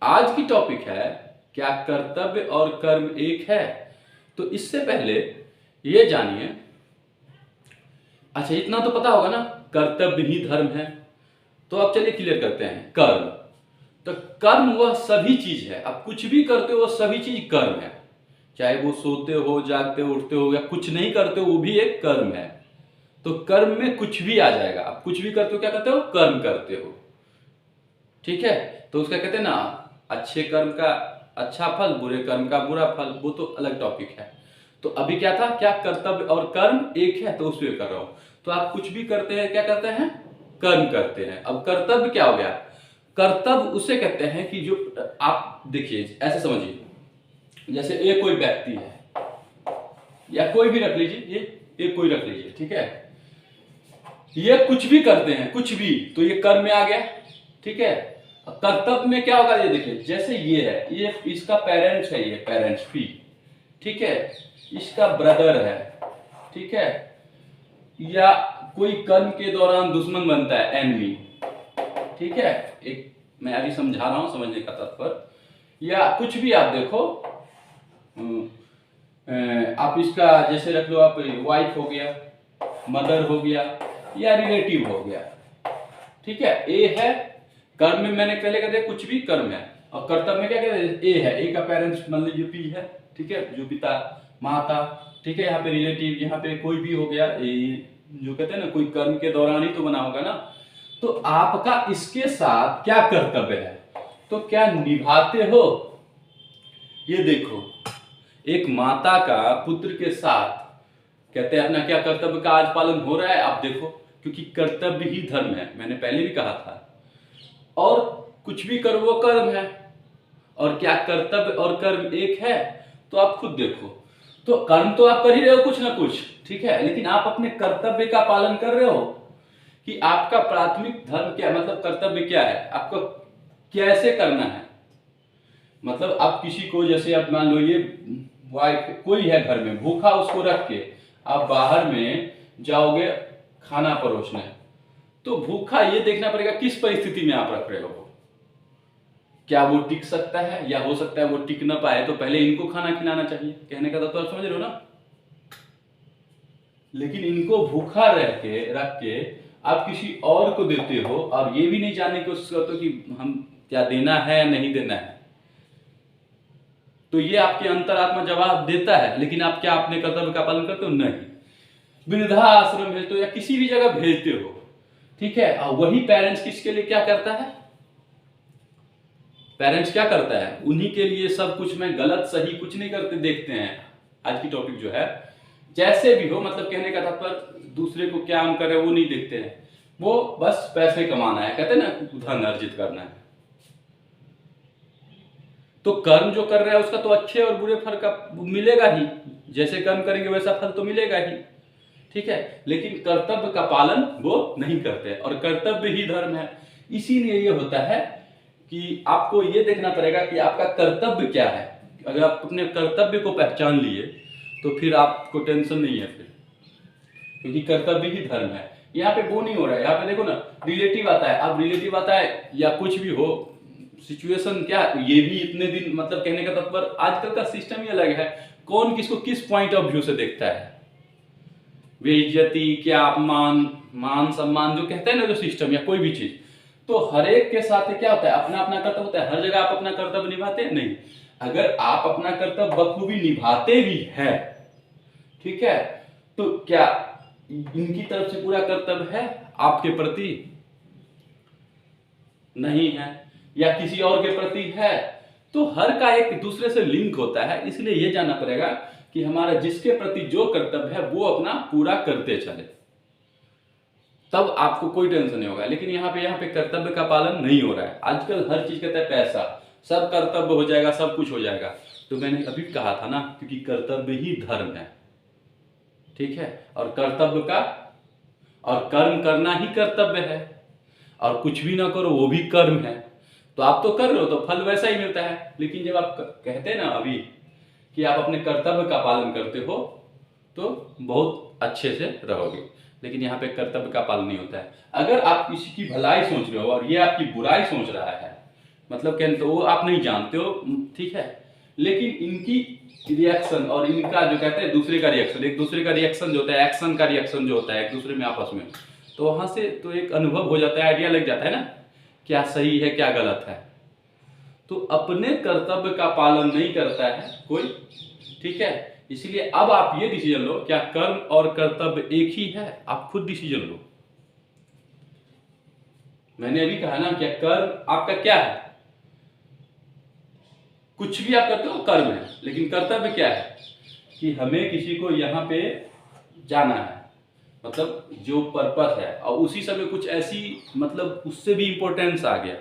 आज की टॉपिक है, क्या कर्तव्य और कर्म एक है? तो इससे पहले ये जानिए, अच्छा इतना तो पता होगा ना, कर्तव्य ही धर्म है। तो अब चलिए क्लियर करते हैं कर्म। तो कर्म वह सभी चीज है, आप कुछ भी करते हो वो सभी चीज कर्म है। चाहे वो सोते हो, जागते हो, उठते हो या कुछ नहीं करते हो, वो भी एक कर्म है। तो कर्म में कुछ भी आ जाएगा। आप कुछ भी करते हो, क्या करते हो? कर्म करते हो। ठीक है, तो उसका कहते हैं ना, अच्छे कर्म का अच्छा फल, बुरे कर्म का बुरा फल, वो तो अलग टॉपिक है। तो अभी क्या था, क्या कर्तव्य और कर्म एक है, तो उस पर कर रहा हूं। तो आप कुछ भी करते हैं, क्या करते हैं? कर्म करते हैं। अब कर्तव्य क्या हो गया? कर्तव्य उसे कहते हैं कि जो, आप देखिए ऐसे समझिए, जैसे ये कोई व्यक्ति है या कोई भी रख लीजिए, ये कोई रख लीजिए, ठीक है, ये कुछ भी करते हैं, कुछ भी, तो ये कर्म में आ गया। ठीक है, कर्तव्य में क्या होगा? ये देखिए, जैसे ये है, ये इसका पेरेंट्स है, ये पेरेंट्स भी, ठीक है, इसका ब्रदर है, ठीक है, या कोई कर्म के दौरान दुश्मन बनता है, एनमी, ठीक है, एक मैं अभी समझा रहा हूं, समझने का तात्पर्य, या कुछ भी आप देखो, आप इसका जैसे रख लो, आप वाइफ हो गया, मदर हो गया, या रिलेटिव हो गया, ठीक है। ए है कर्म में, मैंने पहले कह दिया कुछ भी कर्म है। और कर्तव्य में क्या कहते हैं? ए है, ए का पेरेंट्स मान लीजिए पी है, ठीक है, जो पिता माता, ठीक है, यहाँ पे रिलेटिव, यहाँ पे कोई भी हो गया, ए, जो कहते हैं ना, कोई कर्म के दौरान ही तो बना होगा ना। तो आपका इसके साथ क्या कर्तव्य है? तो क्या निभाते हो? ये देखो, एक माता का पुत्र के साथ कहते हैं अपना क्या कर्तव्य का आज पालन हो रहा है, आप देखो, क्योंकि कर्तव्य ही धर्म है, मैंने पहले भी कहा था। और कुछ भी करो वो कर्म है। और क्या कर्तव्य और कर्म एक है? तो आप खुद देखो, तो कर्म तो आप कर ही रहे हो कुछ ना कुछ, ठीक है, लेकिन आप अपने कर्तव्य का पालन कर रहे हो कि आपका प्राथमिक धर्म क्या, मतलब कर्तव्य क्या है, आपको कैसे करना है। मतलब आप किसी को, जैसे आप मान लो ये वाइफ कोई है घर में भूखा, उसको रख के आप बाहर में जाओगे खाना परोसने, तो भूखा ये देखना पड़ेगा किस परिस्थिति में आप रख रहे हो, क्या वो टिक सकता है, या हो सकता है वो टिक ना पाए, तो पहले इनको खाना खिलाना चाहिए, कहने का तो आप समझ रहे हो ना। लेकिन इनको भूखा रख के आप किसी और को देते हो, और ये भी नहीं जानने की कोशिश करते हो कि हम क्या देना है या नहीं देना है। तो ये आपके अंतरात्मा जवाब देता है, लेकिन आप क्या अपने कर्तव्य का पालन करते हो? नहीं। वृद्धाश्रम भेजते हो या किसी भी जगह भेजते हो, ठीक है, और वही पेरेंट्स किसके लिए क्या करता है? पेरेंट्स क्या करता है? उन्हीं के लिए सब कुछ में गलत सही कुछ नहीं करते देखते हैं। आज की टॉपिक जो है, जैसे भी हो, मतलब कहने का तात्पर्य दूसरे को क्या हम करे वो नहीं देखते हैं, वो बस पैसे कमाना है, कहते हैं ना, धन अर्जित करना है। तो कर्म जो कर रहा है उसका तो अच्छे और बुरे फल का मिलेगा ही, जैसे कर्म करेंगे वैसा फल तो मिलेगा ही, ठीक है, लेकिन कर्तव्य का पालन वो नहीं करते, और कर्तव्य ही धर्म है। इसीलिए ये होता है कि आपको ये देखना पड़ेगा कि आपका कर्तव्य क्या है। अगर आप अपने कर्तव्य को पहचान लिए तो फिर आपको टेंशन नहीं है फिर, क्योंकि कर्तव्य ही धर्म है। यहाँ पे वो नहीं हो रहा है, यहाँ पे देखो ना, रिलेटिव आता है, अब रिलेटिव आता है या कुछ भी हो, सिचुएशन क्या, ये भी इतने दिन, मतलब कहने का तात्पर्य आजकल का सिस्टम ही अलग है, कौन किसको किस पॉइंट ऑफ व्यू से देखता है, बेइज्जती क्या, अपमान, मान सम्मान जो कहते हैं ना, जो सिस्टम या कोई भी चीज, तो हर एक के साथ क्या होता है, अपना अपना कर्तव्य होता है। हर जगह आप अपना कर्तव्य निभाते हैं नहीं। अगर आप अपना कर्तव्य बखूबी निभाते भी है, ठीक है, तो क्या इनकी तरफ से पूरा कर्तव्य है आपके प्रति? नहीं है। या किसी और के प्रति है? तो हर का एक दूसरे से लिंक होता है, इसलिए यह जानना पड़ेगा कि हमारा जिसके प्रति जो कर्तव्य है वो अपना पूरा करते चले, तब आपको कोई टेंशन नहीं होगा। लेकिन यहाँ पे कर्तव्य का पालन नहीं हो रहा है। आजकल हर चीज कहता है पैसा, सब कर्तव्य हो जाएगा, सब कुछ हो जाएगा। तो मैंने अभी कहा था ना, क्योंकि कर्तव्य ही धर्म है, ठीक है, और कर्तव्य का और कर्म करना ही कर्तव्य है, और कुछ भी ना करो वो भी कर्म है। तो आप तो कर रहे हो तो फल वैसा ही मिलता है। लेकिन जब आप कहते हैं ना अभी कि आप अपने कर्तव्य का पालन करते हो तो बहुत अच्छे से रहोगे, लेकिन यहाँ पे कर्तव्य का पालन नहीं होता है। अगर आप किसी की भलाई सोच रहे हो और ये आपकी बुराई सोच रहा है, मतलब क्या, तो वो आप नहीं जानते हो, ठीक है। लेकिन इनकी रिएक्शन और इनका जो कहते हैं दूसरे का रिएक्शन, एक दूसरे का रिएक्शन जो होता है, एक्शन का रिएक्शन जो होता है एक दूसरे में आपस में, तो वहां से तो एक अनुभव हो जाता है, आइडिया लग जाता है ना क्या सही है क्या गलत है। तो अपने कर्तव्य का पालन नहीं करता है कोई, ठीक है। इसलिए अब आप ये डिसीजन लो, क्या कर्म और कर्तव्य एक ही है, आप खुद डिसीजन लो। मैंने अभी कहा ना, क्या कर्म आपका क्या है, कुछ भी आप करते हो कर्म है, लेकिन कर्तव्य क्या है कि हमें किसी को यहाँ पे जाना है, मतलब जो पर्पस है, और उसी समय कुछ ऐसी मतलब उससे भी इंपॉर्टेंस आ गया,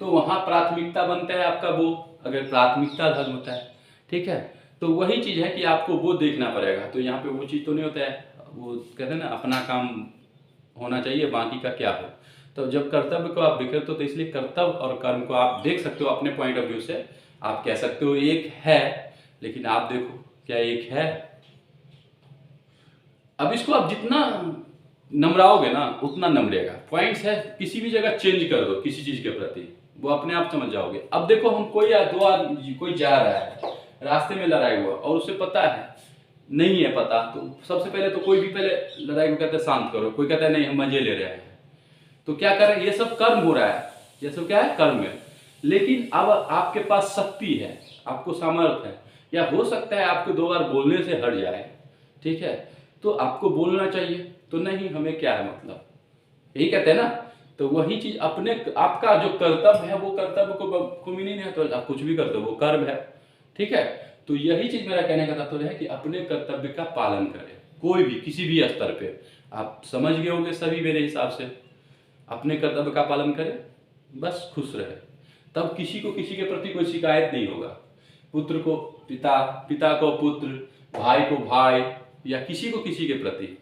तो वहां प्राथमिकता बनता है आपका वो, अगर प्राथमिकता धर्म होता है, ठीक है। तो वही चीज है कि आपको वो देखना पड़ेगा। तो यहाँ पे वो चीज तो नहीं होता है, वो कहते हैं ना अपना काम होना चाहिए बाकी का क्या हो। तो जब कर्तव्य को आप बिखरते हो, तो इसलिए कर्तव्य और कर्म को आप देख सकते हो अपने पॉइंट ऑफ व्यू से। आप कह सकते हो एक है, लेकिन आप देखो क्या एक है। अब इसको आप जितना नमराओगे ना उतना नमरेगा। पॉइंट्स है, किसी भी जगह चेंज कर दो किसी चीज के प्रति, वो अपने आप समझ जाओगे। अब देखो हम दो आदमी कोई जा रहा है, रास्ते में लड़ाई हुआ और उसे पता है नहीं है पता, तो सबसे पहले तो कोई भी पहले लड़ाई को कहता है शांत करो, कोई कहता है नहीं हम मजे ले रहे हैं। तो क्या कर रहे हैं, ये सब कर्म हो रहा है, ये सब क्या है कर्म है। लेकिन अब आपके पास शक्ति है, आपको सामर्थ्य है, या हो सकता है आपको दो बार बोलने से हट जाए, ठीक है, तो आपको बोलना चाहिए। तो नहीं हमें क्या है मतलब, यही कहते हैं ना। तो वही चीज अपने आपका जो कर्तव्य है वो कर्तव्य को मीनिंग है, तो आप कुछ भी करते हो वो कर्म है, ठीक है। तो यही चीज मेरा कहने का तात्पर्य है कि अपने कर्तव्य का पालन करें, कोई भी किसी भी स्तर पे। आप समझ गए होंगे सभी मेरे हिसाब से, अपने कर्तव्य का पालन करें, बस खुश रहे, तब किसी को किसी के प्रति कोई शिकायत नहीं होगा। पुत्र को पिता, पिता को पुत्र, भाई को भाई, या किसी को किसी के प्रति।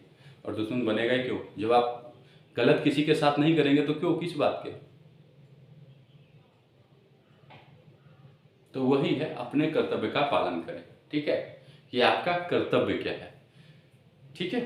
और दुश्मन बनेगा ही क्यों, जब आप गलत किसी के साथ नहीं करेंगे तो क्यों, किस बात के। तो वही है, अपने कर्तव्य का पालन करें, ठीक है। ये आपका कर्तव्य क्या है, ठीक है।